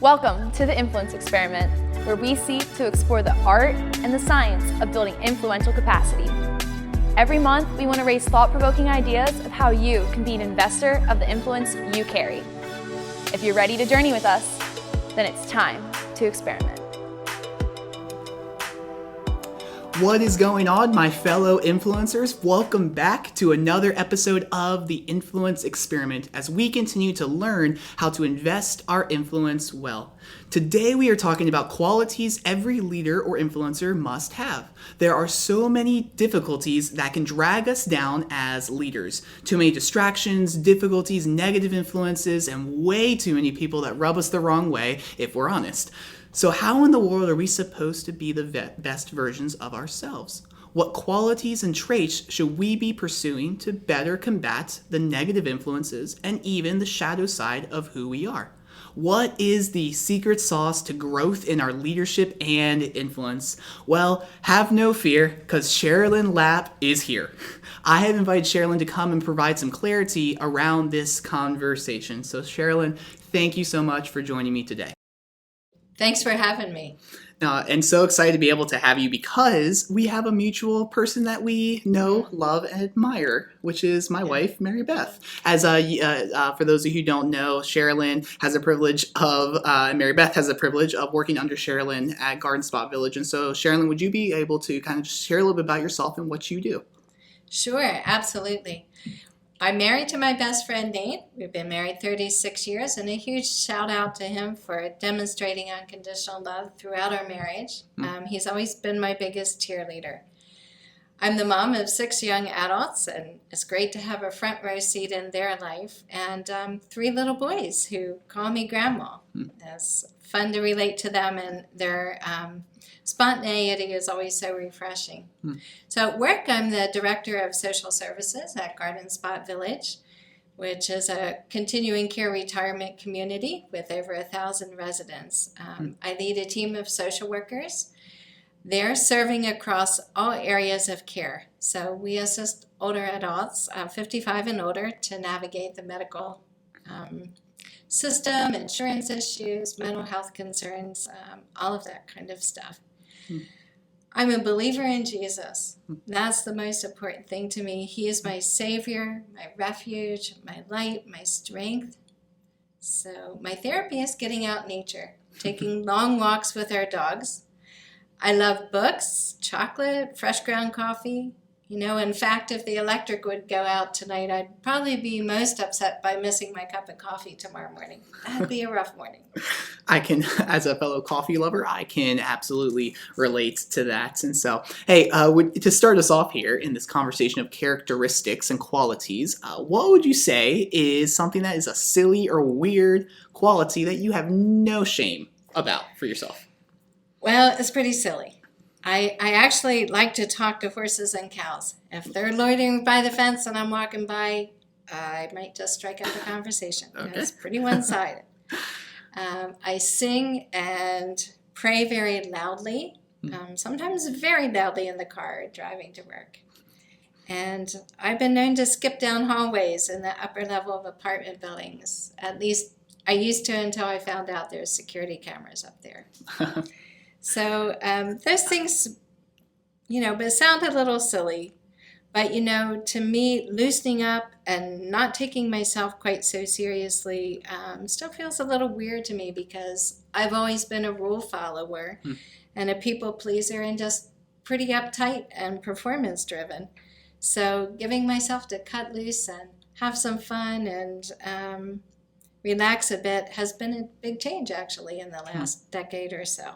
Welcome to the Influence Experiment, where we seek to explore the art and the science of building influential capacity. Every month, we want to raise thought-provoking ideas of how you can be an investor of the influence you carry. If you're ready to journey with us, then it's time to experiment. What is going on, my fellow influencers? Welcome back to another episode of the Influence Experiment as we continue to learn how to invest our influence well. Today we are talking about qualities every leader or influencer must have. There are so many difficulties that can drag us down as leaders. Too many distractions, difficulties, negative influences, and way too many people that rub us the wrong way, if we're honest. So how in the world are we supposed to be the best versions of ourselves? What qualities and traits should we be pursuing to better combat the negative influences and even the shadow side of who we are? What is the secret sauce to growth in our leadership and influence? Well, have no fear, because Sherilyn Lapp is here. I have invited Sherilyn to come and provide some clarity around this conversation. So Sherilyn, thank you so much for joining me today. Thanks for having me. And so excited to be able to have you because we have a mutual person that we know, love, and admire, which is my wife, Mary Beth. As for those of you who don't know, Sherilyn has the privilege of, Mary Beth has the privilege of working under Sherilyn at Garden Spot Village. And so, Sherilyn, would you be able to kind of just share a little bit about yourself and what you do? Sure, absolutely. I'm married to my best friend, Nate. We've been married 36 years, and a huge shout out to him for demonstrating unconditional love throughout our marriage. He's always been my biggest cheerleader. I'm the mom of 6 young adults, and it's great to have a front row seat in their life, and 3 little boys who call me Grandma. It's fun to relate to them, and their spontaneity is always so refreshing. So at work, I'm the Director of Social Services at Garden Spot Village, which is a continuing care retirement community with over 1,000 residents. I lead a team of social workers. They're serving across all areas of care. So we assist older adults, 55 and older, to navigate the medical system, insurance issues, mental health concerns, all of that kind of stuff. I'm a believer in Jesus. That's the most important thing to me. He is my savior, my refuge, my light, my strength. So my therapy is getting out in nature, taking long walks with our dogs. I love books, chocolate, fresh ground coffee. You know, in fact, if the electric would go out tonight, I'd probably be most upset by missing my cup of coffee tomorrow morning. That'd be a rough morning. I can, as a fellow coffee lover, I can absolutely relate to that. And so, hey, to start us off here in this conversation of characteristics and qualities, what would you say is something that is a silly or weird quality that you have no shame about for yourself? Well, it's pretty silly. I actually like to talk to horses and cows. If they're loitering by the fence and I'm walking by, I might just strike up a conversation. Okay. It's pretty one-sided. I sing and pray very loudly, sometimes very loudly in the car driving to work. And I've been known to skip down hallways in the upper level of apartment buildings. At least I used to until I found out there's security cameras up there. So those things, but sound a little silly. But, to me, loosening up and not taking myself quite so seriously still feels a little weird to me because I've always been a rule follower and a people pleaser and just pretty uptight and performance driven. So giving myself to cut loose and have some fun and relax a bit has been a big change, actually, in the last decade or so.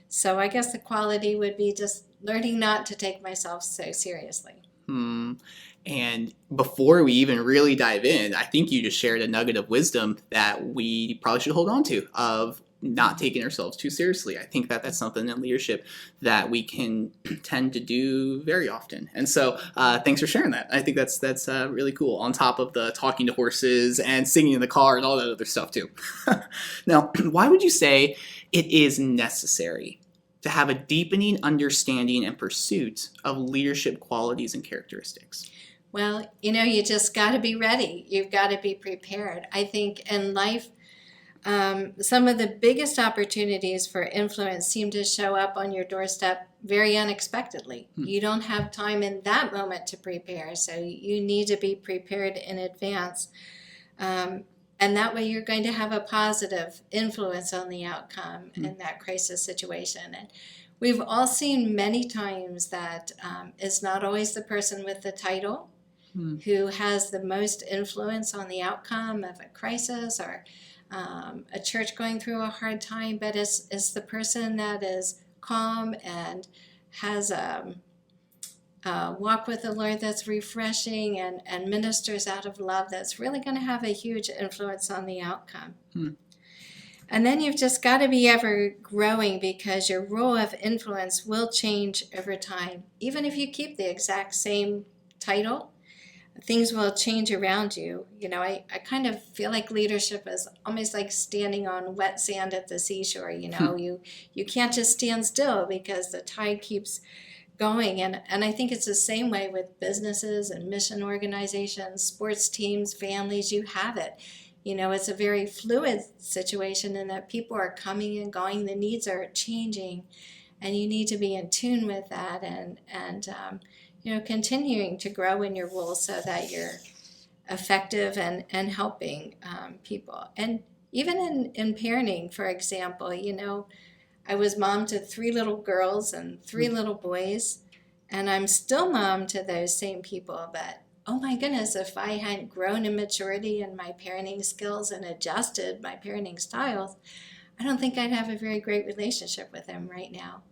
So I guess the quality would be just learning not to take myself so seriously. And before we even really dive in, I think you just shared a nugget of wisdom that we probably should hold on to of not taking ourselves too seriously. I think that that's something in leadership that we can tend to do very often. And so thanks for sharing that. I think that's really cool, on top of the talking to horses and singing in the car and all that other stuff too. Now, why would you say it is necessary to have a deepening understanding and pursuit of leadership qualities and characteristics? Well, you just got to be ready. You've got to be prepared. I think in life, some of the biggest opportunities for influence seem to show up on your doorstep very unexpectedly. You don't have time in that moment to prepare, so you need to be prepared in advance. And that way you're going to have a positive influence on the outcome in that crisis situation. And we've all seen many times that it's not always the person with the title who has the most influence on the outcome of a crisis or a church going through a hard time, but it's the person that is calm and has a walk with the Lord that's refreshing and ministers out of love that's really going to have a huge influence on the outcome. And then you've just got to be ever growing, because your role of influence will change over time. Even if you keep the exact same title, things will change around you. You know, I kind of feel like leadership is almost like standing on wet sand at the seashore. You know, you can't just stand still because the tide keeps going. And I think it's the same way with businesses and mission organizations, sports teams, families. You have it. You know, it's a very fluid situation in that people are coming and going. The needs are changing, and you need to be in tune with that and you know, continuing to grow in your role so that you're effective and helping people. And even in parenting, for example, you know, I was mom to 3 little girls and 3 little boys, and I'm still mom to those same people. But oh my goodness, if I hadn't grown in maturity in my parenting skills and adjusted my parenting styles, I don't think I'd have a very great relationship with them right now.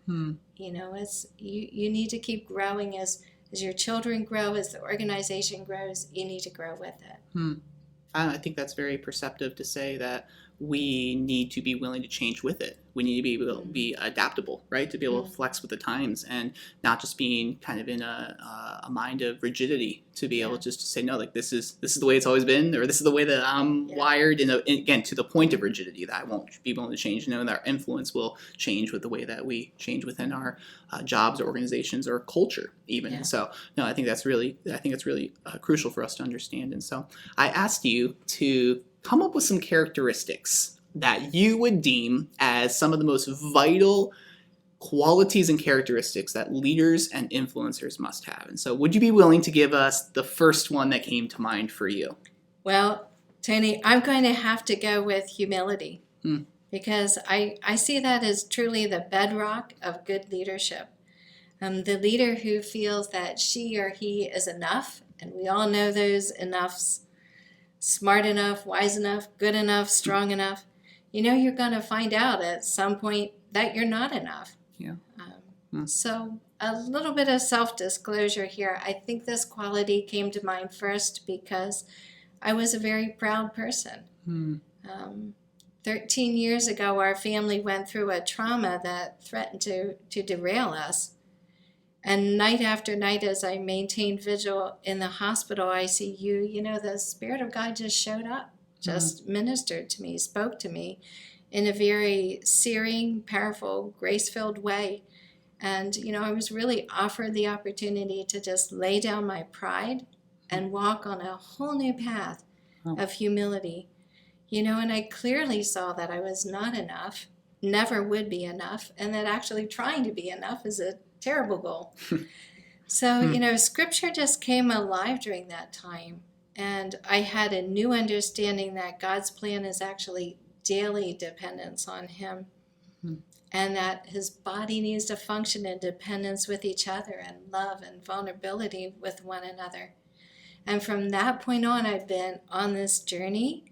You know, it's you need to keep growing as your children grow, as the organization grows. You need to grow with it. I think that's very perceptive to say that we need to be willing to change with it. We need to be able to be adaptable, right? To be able to flex with the times and not just being kind of in a mind of rigidity, to be able just to say, no, like this is the way it's always been, or this is the way that I'm wired. And again, to the point of rigidity, that I won't be willing to change, knowing that our influence will change with the way that we change within our jobs or organizations or culture even. And so, no, I think that's really crucial for us to understand. And so I asked you to come up with some characteristics that you would deem as some of the most vital qualities and characteristics that leaders and influencers must have. And so would you be willing to give us the first one that came to mind for you? Well, Tony, I'm going to have to go with humility, because I see that as truly the bedrock of good leadership. The leader who feels that she or he is enough, and we all know those enoughs: smart enough, wise enough, good enough, strong enough. You know, you're going to find out at some point that you're not enough. So a little bit of self-disclosure here. I think this quality came to mind first because I was a very proud person. 13 years ago, our family went through a trauma that threatened to derail us. And night after night, as I maintained vigil in the hospital ICU, you know, the Spirit of God just showed up, just ministered to me, spoke to me in a very searing, powerful, grace-filled way. And, you know, I was really offered the opportunity to just lay down my pride and walk on a whole new path of humility. You know, and I clearly saw that I was not enough, never would be enough, and that actually trying to be enough is a terrible goal. So, you know, Scripture just came alive during that time. And I had a new understanding that God's plan is actually daily dependence on Him. And that His body needs to function in dependence with each other and love and vulnerability with one another. And from that point on, I've been on this journey.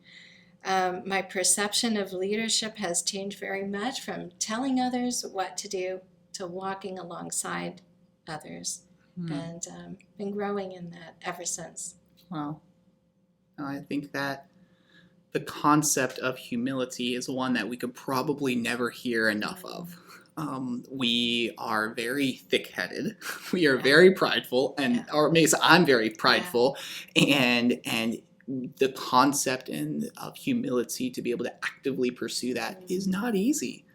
My perception of leadership has changed very much from telling others what to do to walking alongside others, and been growing in that ever since. Wow. I think that the concept of humility is one that we could probably never hear enough of. We are very thick-headed. We are very prideful, or maybe I'm very prideful, and the concept of humility, to be able to actively pursue that, is not easy.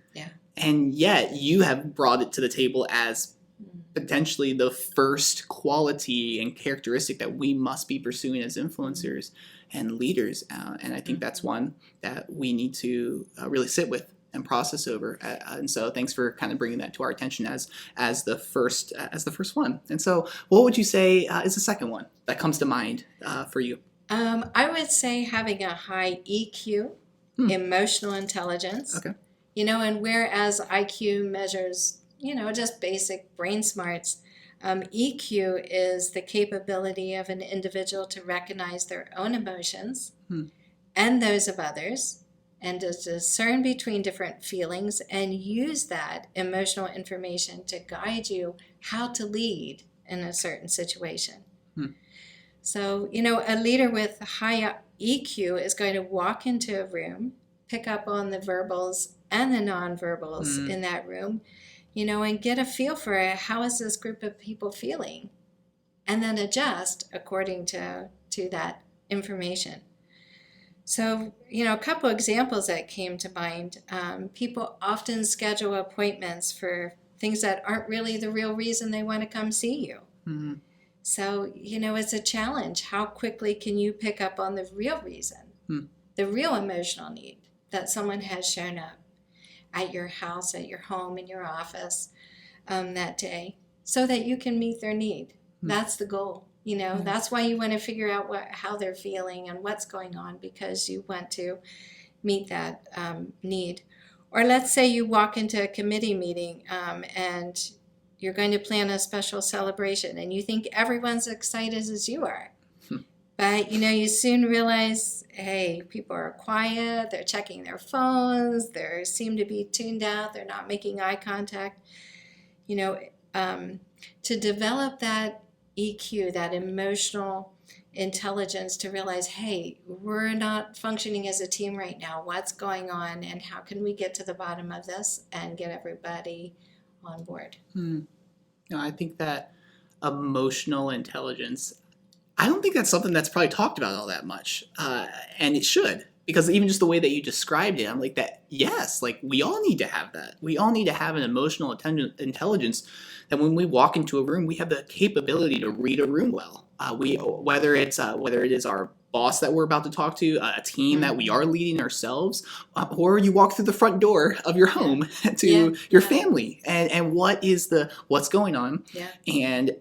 And yet you have brought it to the table as potentially the first quality and characteristic that we must be pursuing as influencers and leaders. And I think that's one that we need to really sit with and process over. And so thanks for kind of bringing that to our attention as the first one. And so what would you say is the second one that comes to mind for you? I would say having a high EQ, emotional intelligence. Okay. And whereas IQ measures, just basic brain smarts, EQ is the capability of an individual to recognize their own emotions and those of others, and to discern between different feelings and use that emotional information to guide you how to lead in a certain situation. So, a leader with high EQ is going to walk into a room, pick up on the verbals and the nonverbals in that room, and get a feel for how is this group of people feeling, and then adjust according to that information. So, a couple examples that came to mind. People often schedule appointments for things that aren't really the real reason they want to come see you. Mm-hmm. So, it's a challenge. How quickly can you pick up on the real reason, the real emotional need that someone has shown up at your house, at your home, in your office that day, so that you can meet their need? That's the goal. That's why you want to figure out how they're feeling and what's going on, because you want to meet that need. Or let's say you walk into a committee meeting and you're going to plan a special celebration and you think everyone's excited as you are. But, you soon realize, hey, people are quiet, they're checking their phones, they seem to be tuned out, they're not making eye contact. To develop that EQ, that emotional intelligence, to realize, hey, we're not functioning as a team right now. What's going on, and how can we get to the bottom of this and get everybody on board? I think that emotional intelligence, I don't think that's something that's probably talked about all that much, and it should, because even just the way that you described it, I'm like that. Yes, like we all need to have that. We all need to have an emotional intelligence that when we walk into a room, we have the capability to read a room well. Whether it is our boss that we're about to talk to, a team that we are leading ourselves, or you walk through the front door of your home to your family, and what's going on, and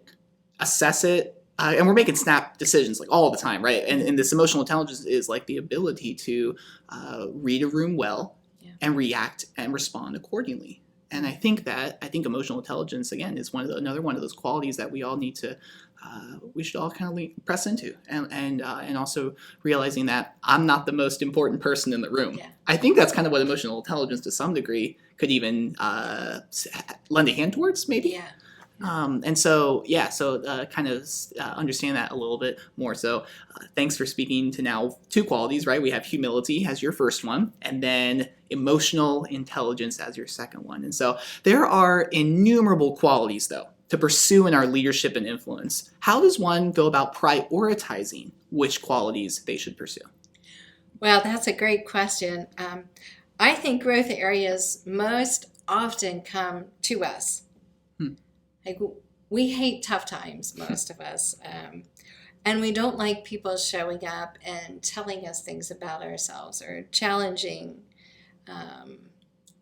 assess it. And we're making snap decisions like all the time, right? And this emotional intelligence is like the ability to read a room well and react and respond accordingly. And I think emotional intelligence, again, is another one of those qualities that we all need to, we should all kind of press into, and also realizing that I'm not the most important person in the room. Yeah. I think that's kind of what emotional intelligence, to some degree, could even lend a hand towards, maybe. Yeah. Kind of understand that a little bit more. So thanks for speaking to now two qualities, right? We have humility as your first one, and then emotional intelligence as your second one. And so there are innumerable qualities, though, to pursue in our leadership and influence. How does one go about prioritizing which qualities they should pursue? Well, that's a great question. I think growth areas most often come to us. Like, we hate tough times, most of us, and we don't like people showing up and telling us things about ourselves, or challenging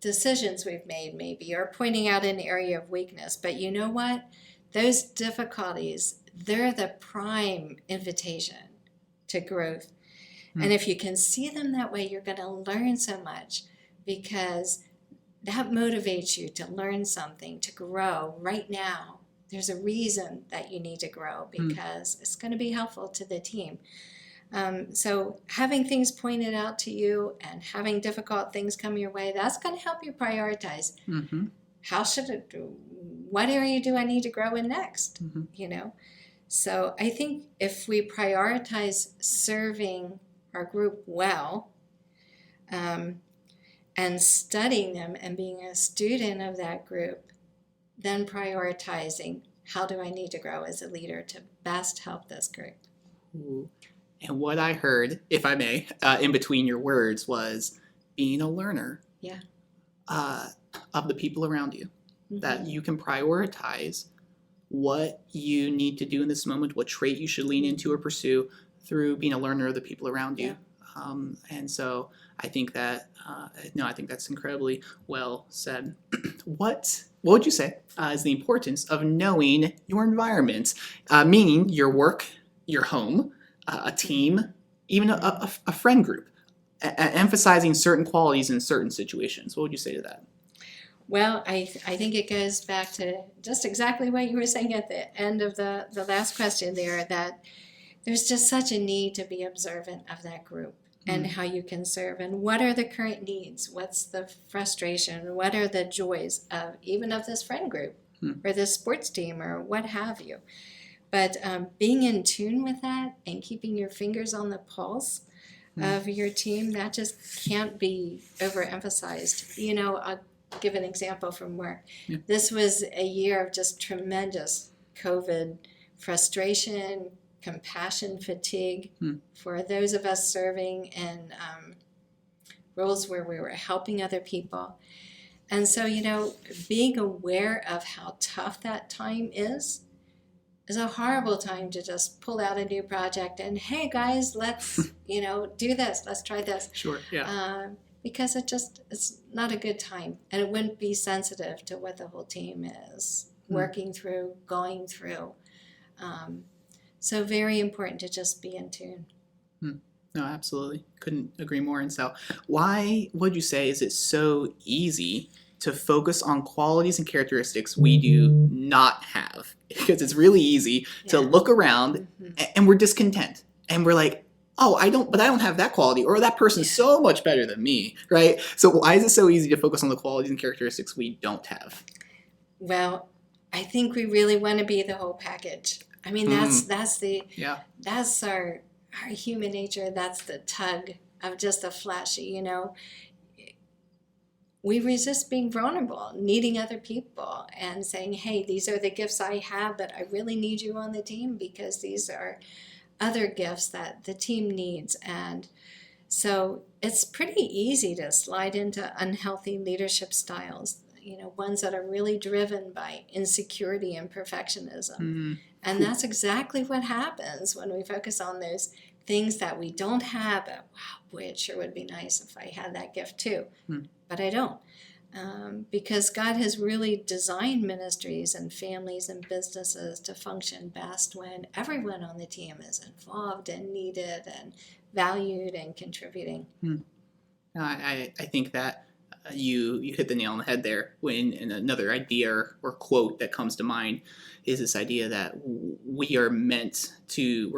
decisions we've made, maybe, or pointing out an area of weakness. But you know what? Those difficulties, they're the prime invitation to growth. And if you can see them that way, you're going to learn so much, because that motivates you to learn something, to grow right now. There's a reason that you need to grow, because it's going to be helpful to the team. So having things pointed out to you and having difficult things come your way, that's going to help you prioritize. What area do I need to grow in next? So I think if we prioritize serving our group well, and studying them and being a student of that group, then prioritizing how do I need to grow as a leader to best help this group. And what I heard, if I may, in between your words, was being a learner of the people around you, that you can prioritize what you need to do in this moment, what trait you should lean into or pursue through being a learner of the people around you. And so I think that, I think that's incredibly well said. What would you say is the importance of knowing your environment, meaning your work, your home, a team, even a friend group, emphasizing certain qualities in certain situations? What would you say to that? Well, I think it goes back to just exactly what you were saying at the end of the last question there, that there's just such a need to be observant of that group and how you can serve, and what are the current needs, what's the frustration, what are the joys of even of this friend group or this sports team or what have you. But being in tune with that and keeping your fingers on the pulse of your team, that just can't be overemphasized. I'll give an example from work. This was a year of just tremendous COVID frustration, compassion fatigue for those of us serving in roles where we were helping other people. And so, being aware of how tough that time is a horrible time to just pull out a new project and, hey guys, let's, do this, let's try this. Sure, yeah. Because it's not a good time, and it wouldn't be sensitive to what the whole team is working through, going through. So very important to just be in tune. No, absolutely. Couldn't agree more. And so why would you say is it so easy to focus on qualities and characteristics we do not have? Because it's really easy to look around and we're discontent. And we're like, oh, I don't have that quality, or that person's so much better than me, right? So why is it so easy to focus on the qualities and characteristics we don't have? Well, I think we really want to be the whole package. I mean, that's our human nature. That's the tug of just the flesh, We resist being vulnerable, needing other people, and saying, hey, these are the gifts I have, but I really need you on the team because these are other gifts that the team needs. And so it's pretty easy to slide into unhealthy leadership styles, ones that are really driven by insecurity and perfectionism. And that's exactly what happens when we focus on those things that we don't have. But, wow, boy, it sure would be nice if I had that gift too. But I don't. Because God has really designed ministries and families and businesses to function best when everyone on the team is involved and needed and valued and contributing. I think that you hit the nail on the head there. And another idea or quote that comes to mind is this idea that we're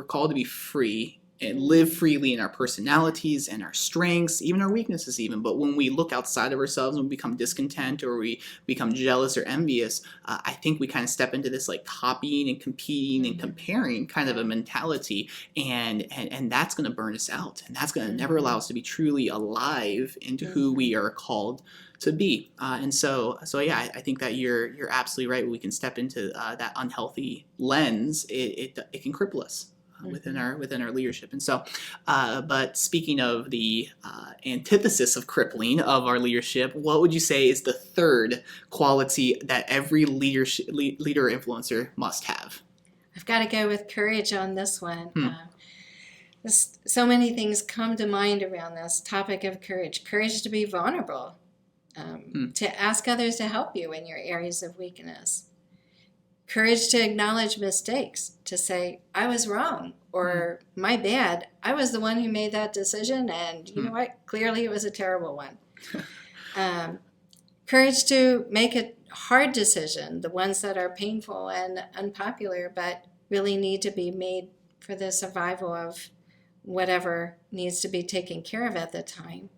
called to be free and live freely in our personalities and our strengths, even our weaknesses even. But when we look outside of ourselves and we become discontent or we become jealous or envious, I think we kind of step into this like copying and competing and comparing kind of a mentality. And that's going to burn us out. And that's going to never allow us to be truly alive into who we are called to be. And so yeah, I think that you're absolutely right. When we can step into that unhealthy lens, it can cripple us within our leadership. And so, but speaking of the antithesis of crippling of our leadership, what would you say is the third quality that every leader or influencer must have? I've got to go with courage on this one. So many things come to mind around this topic of courage. Courage to be vulnerable, to ask others to help you in your areas of weakness. Courage to acknowledge mistakes, to say, I was wrong, or my bad. I was the one who made that decision, and you know what? Clearly it was a terrible one. Courage to make a hard decision, the ones that are painful and unpopular, but really need to be made for the survival of whatever needs to be taken care of at the time.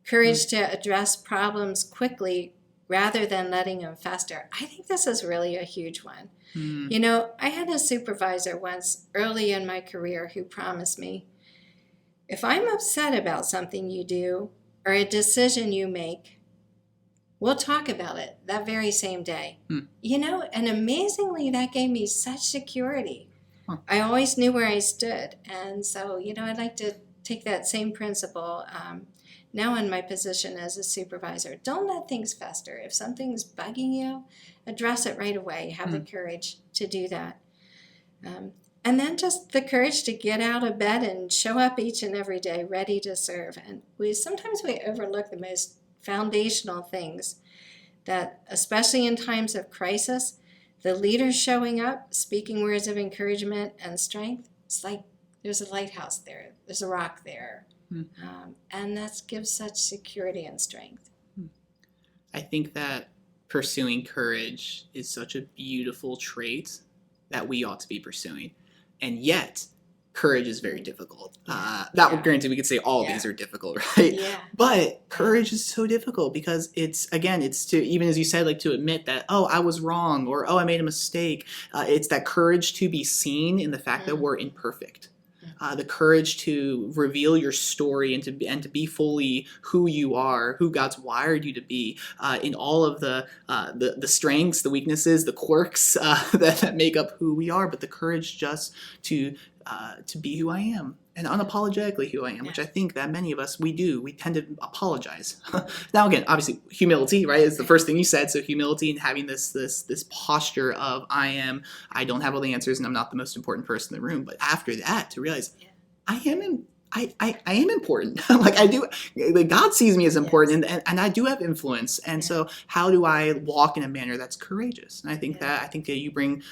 Courage to address problems quickly rather than letting them fester. I think this is really a huge one. I had a supervisor once early in my career who promised me, if I'm upset about something you do or a decision you make, we'll talk about it that very same day. And amazingly, that gave me such security. I always knew where I stood. And so, I'd like to take that same principle now in my position as a supervisor, don't let things fester. If something's bugging you, address it right away. Have the courage to do that. And then just the courage to get out of bed and show up each and every day ready to serve. And sometimes we overlook the most foundational things that, especially in times of crisis, the leaders showing up, speaking words of encouragement and strength, it's like there's a lighthouse there, there's a rock there. And that gives such security and strength. I think that pursuing courage is such a beautiful trait that we ought to be pursuing. And yet, courage is very difficult. Granted, we could say all of these are difficult, right? Yeah. But courage is so difficult because it's to, even as you said, like to admit that, oh, I was wrong, or oh, I made a mistake. It's that courage to be seen in the fact that we're imperfect. The courage to reveal your story and to be fully who you are, who God's wired you to be, in all of the strengths, the weaknesses, the quirks that make up who we are, but the courage just to be who I am and unapologetically who I am, which I think that many of us, we tend to apologize. Now again, obviously humility, right, is the first thing you said. So humility and having this posture of I don't have all the answers and I'm not the most important person in the room. But after that, to realize I am important. Like I do, God sees me as important, and I do have influence. And so, how do I walk in a manner that's courageous? And I think that you bringing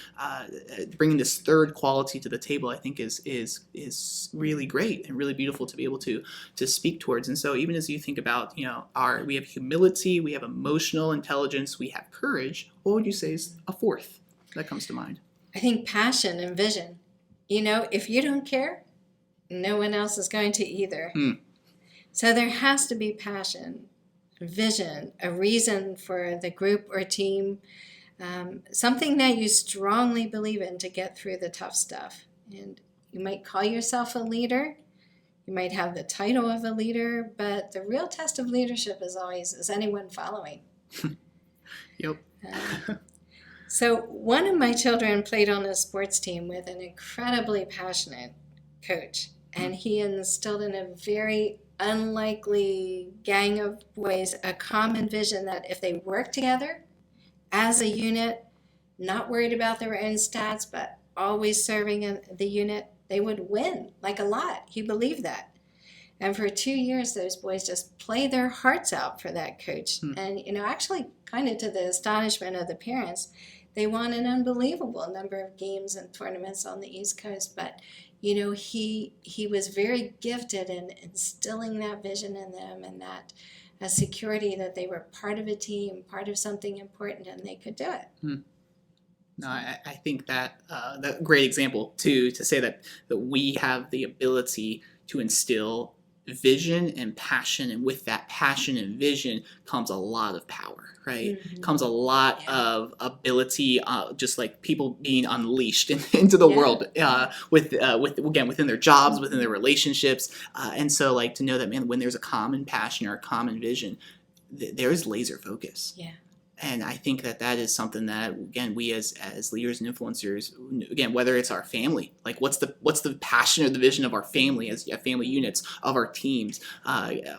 this third quality to the table, I think is really great and really beautiful to be able to speak towards. And so, even as you think about, we have humility, we have emotional intelligence, we have courage. What would you say is a fourth that comes to mind? I think passion and vision. If you don't care, no one else is going to either. So there has to be passion, vision, a reason for the group or team, something that you strongly believe in to get through the tough stuff. And you might call yourself a leader. You might have the title of a leader, but the real test of leadership is always, is anyone following? Yep. So one of my children played on a sports team with an incredibly passionate coach. And he instilled in a very unlikely gang of boys a common vision that if they work together as a unit, not worried about their own stats, but always serving in the unit, they would win, like a lot. He believed that. And for 2 years, those boys just played their hearts out for that coach. And, actually kind of to the astonishment of the parents, they won an unbelievable number of games and tournaments on the East Coast. But he was very gifted in instilling that vision in them and that security that they were part of a team, part of something important, and they could do it. No, I think that that great example to say that we have the ability to instill vision and passion, and with that passion and vision comes a lot of power, right? Comes a lot of ability, just like people being unleashed into the world, within their jobs, within their relationships, and so like to know that, man, when there's a common passion or a common vision, there's laser focus. And I think that is something that, again, we as leaders and influencers, again, whether it's our family, like what's the passion or the vision of our family as family units, of our teams,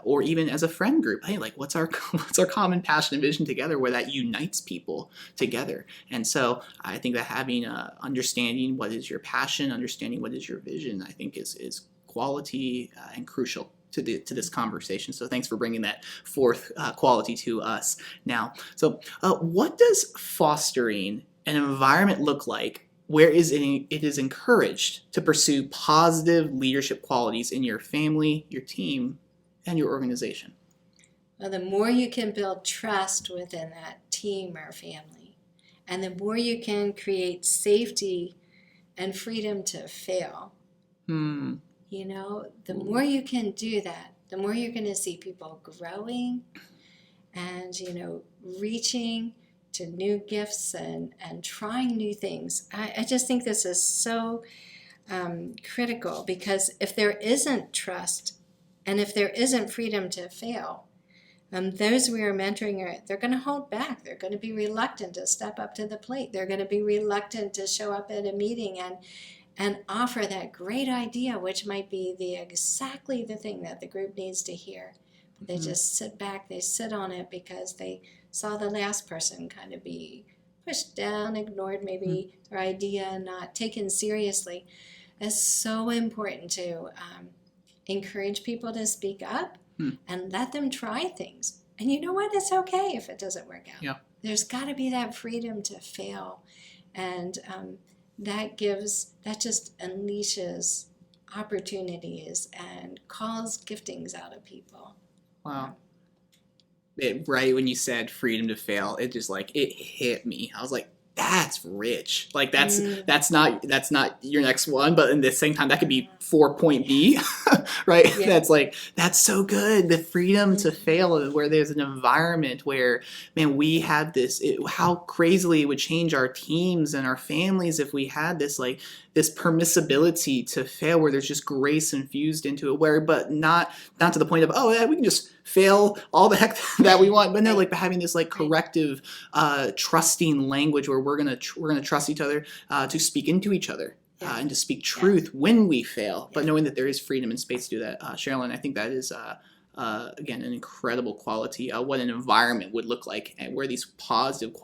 or even as a friend group, hey, like what's our common passion and vision together, where that unites people together. And so I think that having understanding what is your passion, understanding what is your vision, I think is quality and crucial to this conversation. So thanks for bringing that fourth quality to us now. So what does fostering an environment look like where it is encouraged to pursue positive leadership qualities in your family, your team, and your organization? Well, the more you can build trust within that team or family, and the more you can create safety and freedom to fail, the more you can do that, the more you're going to see people growing and, reaching to new gifts and trying new things. I just think this is so critical, because if there isn't trust and if there isn't freedom to fail, those we are mentoring, they're going to hold back. They're going to be reluctant to step up to the plate. They're going to be reluctant to show up at a meeting and offer that great idea, which might be exactly the thing that the group needs to hear. They just sit back, they sit on it because they saw the last person kind of be pushed down, ignored maybe their idea, not taken seriously. It's so important to encourage people to speak up and let them try things. And you know what? It's okay if it doesn't work out. Yeah. There's got to be that freedom to fail. And that just unleashes opportunities and calls giftings out of people. Wow. Right when you said freedom to fail, it just like, it hit me. I was like, that's rich. Like that's not your next one, but in the same time that could be 4.B, right? Yeah. That's so good. The freedom to fail, where there's an environment where, man, we have this. How crazily it would change our teams and our families if we had this this permissibility to fail, where there's just grace infused into it, but not to the point of, oh yeah, we can just fail all the heck that we want, but no, like having this corrective, trusting language where we're gonna trust each other to speak into each other and to speak truth when we fail, but knowing that there is freedom and space to do that. Sherilyn, I think that is again an incredible quality. What an environment would look like, and where these positive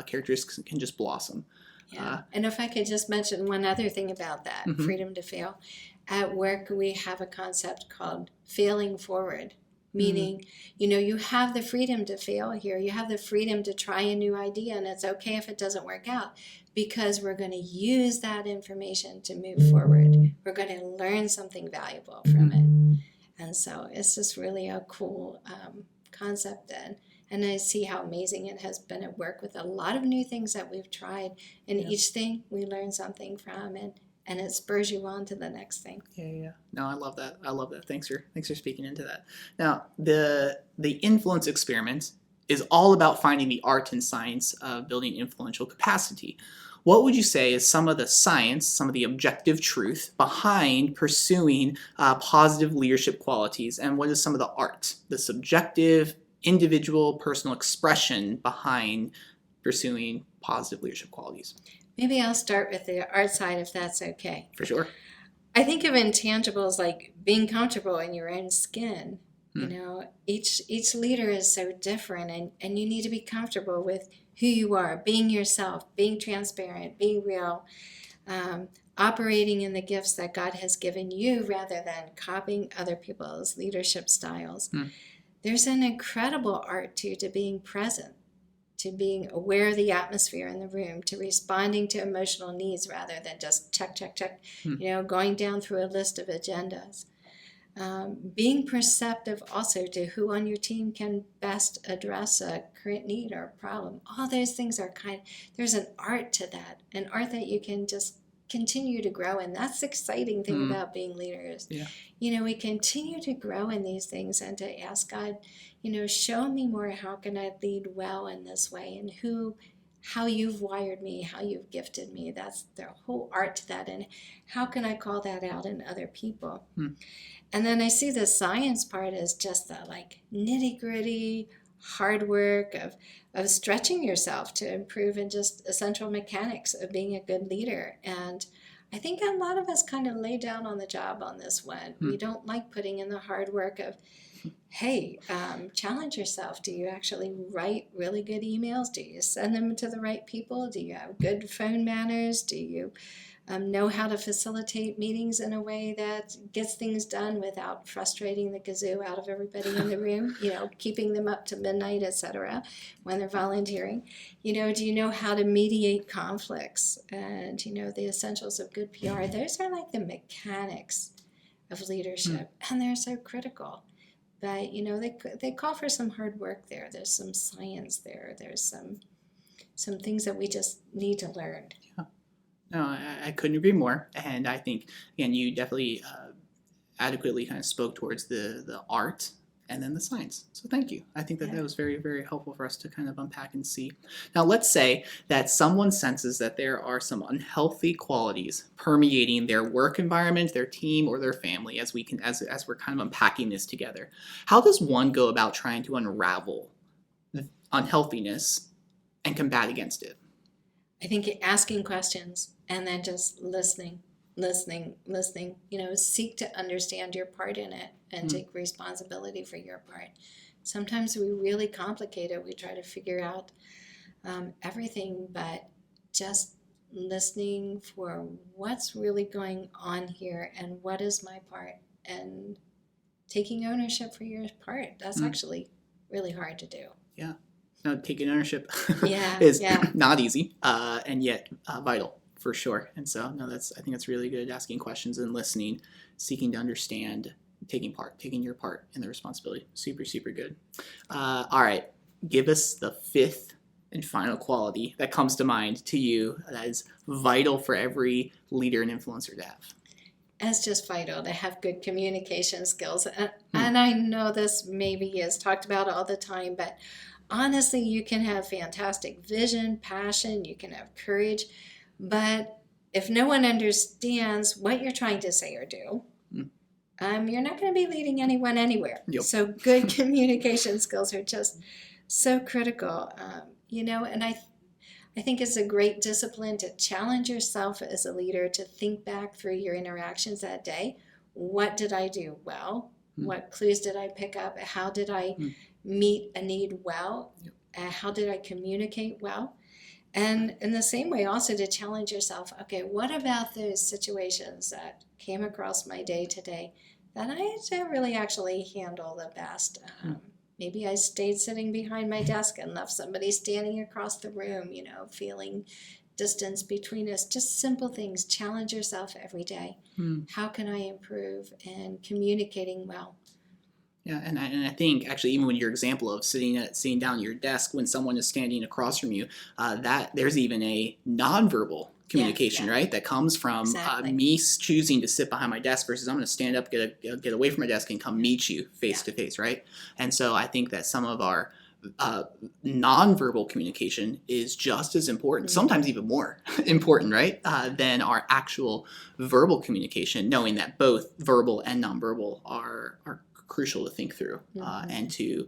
characteristics can just blossom. Yeah, and if I could just mention one other thing about that, freedom to fail. At work, we have a concept called failing forward, meaning, you have the freedom to fail here. You have the freedom to try a new idea, and it's okay if it doesn't work out, because we're going to use that information to move forward. We're going to learn something valuable from it. And so it's just really a cool concept then. And I see how amazing it has been at work with a lot of new things that we've tried. And each thing we learn something from, and it spurs you on to the next thing. Yeah. No, I love that. Thanks for speaking into that. Now, the influence experiment is all about finding the art and science of building influential capacity. What would you say is some of the science, some of the objective truth behind pursuing positive leadership qualities, and what is some of the art, the subjective, individual, personal expression behind pursuing positive leadership qualities? Maybe I'll start with the art side, if that's okay. For sure. I think of intangibles like being comfortable in your own skin. Each leader is so different, and you need to be comfortable with who you are, being yourself, being transparent, being real, operating in the gifts that God has given you rather than copying other people's leadership styles. There's an incredible art to being present, to being aware of the atmosphere in the room, to responding to emotional needs rather than just check, going down through a list of agendas. Being perceptive also to who on your team can best address a current need or problem. All those things are there's an art to that, an art that you can just continue to grow in. That's the exciting thing about being leaders. Yeah. We continue to grow in these things and to ask God, show me more. How can I lead well in this way? And how you've wired me, how you've gifted me. That's the whole art to that. And how can I call that out in other people? And then I see the science part as just the nitty gritty, hard work of stretching yourself to improve in just essential mechanics of being a good leader. And I think a lot of us kind of lay down on the job on this one. We don't like putting in the hard work of, hey, challenge yourself. Do you actually write really good emails? Do you send them to the right people? Do you have good phone manners? Do you know how to facilitate meetings in a way that gets things done without frustrating the kazoo out of everybody in the room, keeping them up to midnight, etc., when they're volunteering? Do you know how to mediate conflicts? And, the essentials of good PR. Those are like the mechanics of leadership, and they're so critical. But, they call for some hard work there. There's some science there. There's some things that we just need to learn. Yeah. No, I couldn't agree more. And I think, again, you definitely adequately kind of spoke towards the art and then the science. So thank you. I think that was very, very helpful for us to kind of unpack and see. Now, let's say that someone senses that there are some unhealthy qualities permeating their work environment, their team, or their family as we're kind of unpacking this together. How does one go about trying to unravel the unhealthiness and combat against it? I think asking questions and then just listening, seek to understand your part in it and take responsibility for your part. Sometimes we really complicate it. We try to figure out everything, but just listening for what's really going on here and what is my part, and taking ownership for your part. That's actually really hard to do. Yeah. No, taking ownership Yeah, is yeah. not easy, and yet vital for sure. And so, no, I think that's really good. Asking questions and listening, seeking to understand, taking your part in the responsibility. Super, super good. All right, give us the fifth and final quality that comes to mind to you that is vital for every leader and influencer to have. It's just vital to have good communication skills. And I know this maybe is talked about all the time, but honestly, you can have fantastic vision, passion, you can have courage, but if no one understands what you're trying to say or do, you're not going to be leading anyone anywhere. Yep. So good communication skills are just so critical, and I think it's a great discipline to challenge yourself as a leader to think back through your interactions that day. What did I do well? What clues did I pick up? How did I meet a need well? How did I communicate well? And in the same way, also to challenge yourself, okay, what about those situations that came across my day today that I didn't really actually handle the best? Maybe I stayed sitting behind my desk and left somebody standing across the room, feeling distance between us. Just simple things. Challenge yourself every day. How can I improve in communicating well? Yeah, and I think actually even when your example of sitting down at your desk when someone is standing across from you, that there's even a nonverbal communication, right? That comes from me choosing to sit behind my desk versus I'm going to stand up, get away from my desk, and come meet you face to face, right? And so I think that some of our nonverbal communication is just as important, sometimes even more important, right, than our actual verbal communication, knowing that both verbal and nonverbal are crucial to think through and to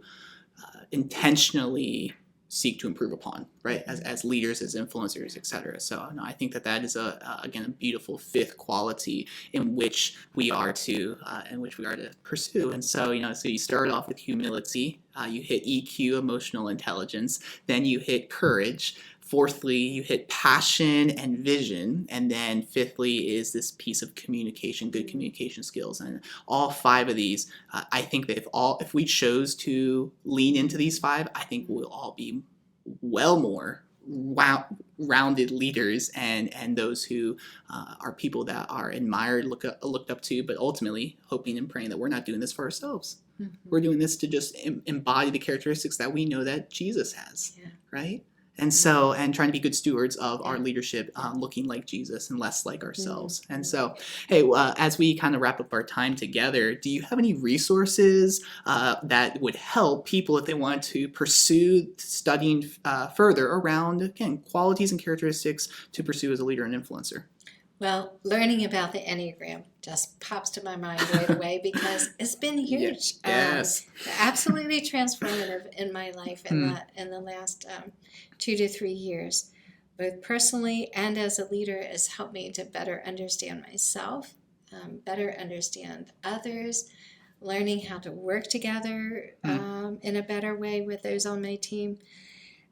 intentionally seek to improve upon, right, as leaders, as influencers, etc. So no, I think that is again a beautiful fifth quality in which we are to pursue. And so so you start off with humility, you hit EQ, emotional intelligence, then you hit courage. Fourthly, you hit passion and vision, and then fifthly is this piece of communication, good communication skills. And all five of these, I think that if we chose to lean into these five, I think we'll all be well more rounded leaders and those who are people that are admired, looked up to, but ultimately hoping and praying that we're not doing this for ourselves. We're doing this to just embody the characteristics that we know that Jesus has, right? And so, and trying to be good stewards of our leadership, looking like Jesus and less like ourselves. And so, hey, as we kind of wrap up our time together, do you have any resources that would help people if they want to pursue studying further around, again, qualities and characteristics to pursue as a leader and influencer? Well, learning about the Enneagram just pops to my mind right away because it's been huge. Yes. Absolutely transformative in my life in the last 2 to 3 years. Both personally and as a leader, it's helped me to better understand myself, better understand others, learning how to work together in a better way with those on my team.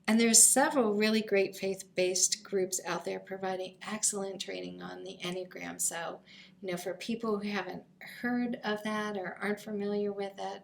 And there's several really great faith-based groups out there providing excellent training on the Enneagram. So, for people who haven't heard of that or aren't familiar with it,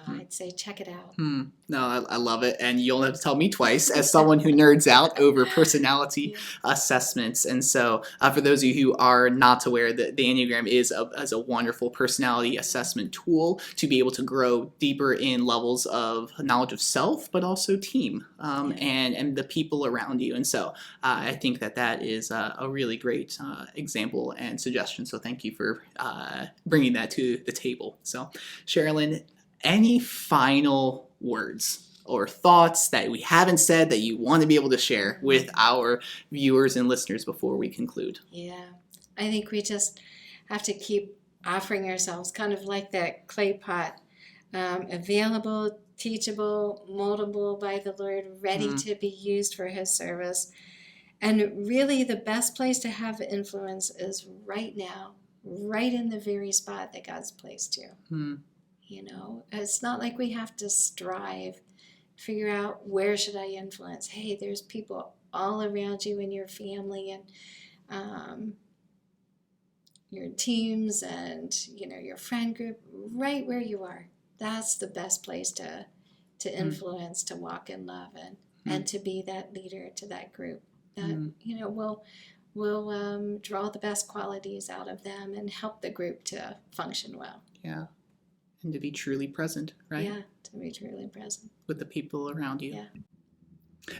I'd say check it out. No, I love it. And you only have to tell me twice as someone who nerds out over personality assessments. And so for those of you who are not aware, the Enneagram is a wonderful personality assessment tool to be able to grow deeper in levels of knowledge of self, but also team and the people around you. And so I think that is a really great example and suggestion. So thank you for bringing that to the table. So Sherilyn, any final words or thoughts that we haven't said that you want to be able to share with our viewers and listeners before we conclude? Yeah, I think we just have to keep offering ourselves kind of like that clay pot, available, teachable, moldable by the Lord, ready to be used for His service. And really the best place to have influence is right now, right in the very spot that God's placed you. You know, it's not like we have to strive, figure out where should I influence. Hey, there's people all around you in your family and your teams and, you know, your friend group, right where you are. That's the best place to influence, to walk in love and to be that leader to that group that, you know, will draw the best qualities out of them and help the group to function well. Yeah. And to be truly present, right? Yeah, to be truly present. With the people around you. Yeah.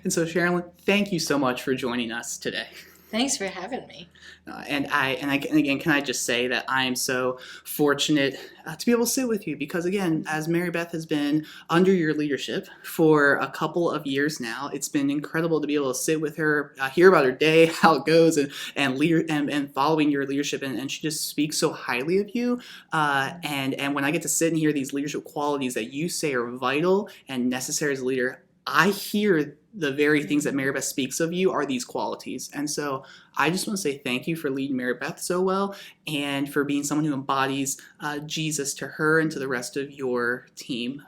And so, Sherilyn, thank you so much for joining us today. Thanks for having me. And again, can I just say that I am so fortunate to be able to sit with you because, again, as Mary Beth has been under your leadership for a couple of years now, it's been incredible to be able to sit with her, hear about her day, how it goes, and following your leadership. And she just speaks so highly of you. And when I get to sit and hear these leadership qualities that you say are vital and necessary as a leader, I hear the very things that Mary Beth speaks of you are these qualities. And so I just want to say thank you for leading Mary Beth so well and for being someone who embodies Jesus to her and to the rest of your team.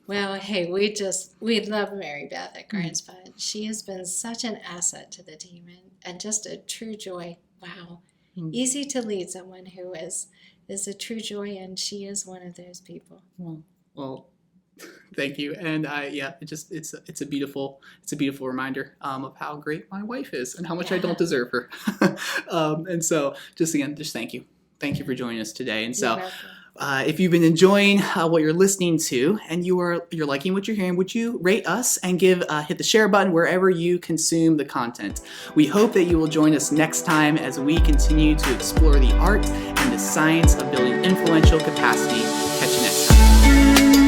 Well, hey, we love Mary Beth at Gardens Fund. She has been such an asset to the team and just a true joy. Wow. Easy to lead someone who is a true joy, and she is one of those people. Well, thank you, and it's a beautiful reminder of how great my wife is and how much I don't deserve her. And so, just thank you for joining us today. And so, if you've been enjoying what you're listening to and you're liking what you're hearing, would you rate us and hit the share button wherever you consume the content? We hope that you will join us next time as we continue to explore the art and the science of building influential capacity. Catch you next time.